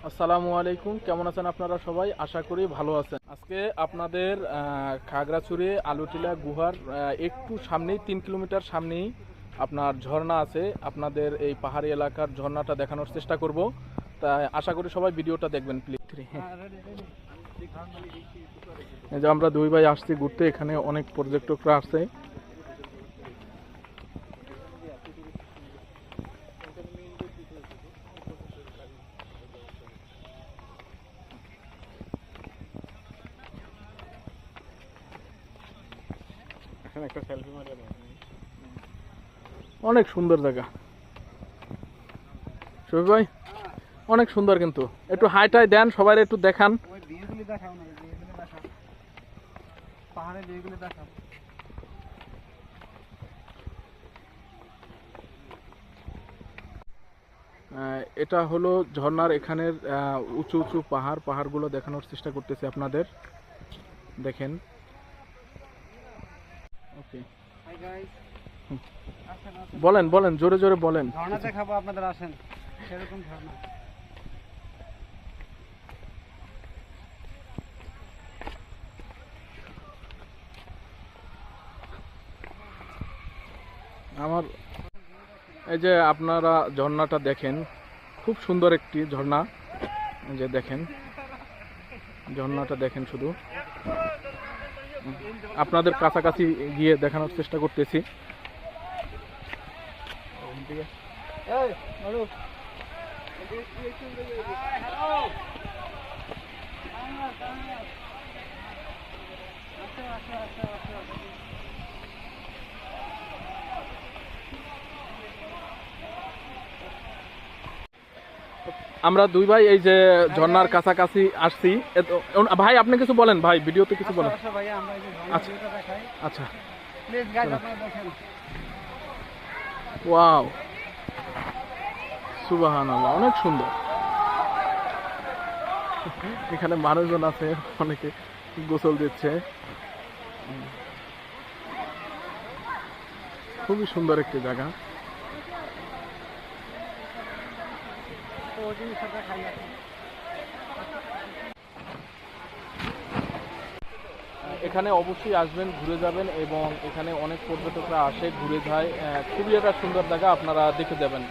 আসসালামু আলাইকুম, কেমন আছেন আপনারা সবাই? আশা করি ভালো আছেন। আজকে আপনাদের খাগড়াছড়ি আলুটিলা গুহার একটু সামনেই 3 কিলোমিটার সামনেই আপনার ঝর্ণা আছে। আপনাদের এই পাহাড়ি এলাকার ঝর্ণাটা দেখানোর চেষ্টা করব, তাই আশা করি সবাই ভিডিওটা দেখবেন প্লিজ। এই যে আমরা দুই ভাই আসছি ঘুরতে, এখানে অনেক পর্যটকরা আসছে। অনেক সুন্দর জায়গা শফিক ভাই, অনেক সুন্দর। কিন্তু একটু হাইটাই দেন, সবাই একটু দেখান। এটা হলো ঝর্ণার এখানের উঁচু উঁচু পাহাড়গুলো দেখানোর চেষ্টা করতেছি আপনাদের, দেখেন। ওকে, বলেন বলেন, জোরে জোরে বলেন। ঝর্ণা দেখাবো, আপনাদের আসেন। সেরকম ঝর্ণা। আমার এই যে আপনারা ঝর্ণাটা দেখেন, খুব সুন্দর একটি ঝর্ণা। এই যে দেখেন ঝর্ণাটা দেখেন, শুধু আপনাদের কাছাকাছি গিয়ে দেখানোর চেষ্টা করতেছি। আমরা দুই ভাই এই যে ঝর্ণার কাছাকাছি আসছি। ভাই আপনি কিছু বলেন, ভাই ভিডিওতে কিছু বলেন। আচ্ছা আচ্ছা, ওয়াও, সুবহানাল্লাহ, অনেক সুন্দর। এখানে মানুষজন আছে, অনেকে গোসল দিচ্ছে। খুবই সুন্দর একটি জায়গা। এখানে অবশ্যই আসবেন, ঘুরে যাবেন, এবং এখানে অনেক পর্যটকরা আসে, ঘুরে যায়। খুবই একটা সুন্দর জায়গা, আপনারা দেখে যাবেন।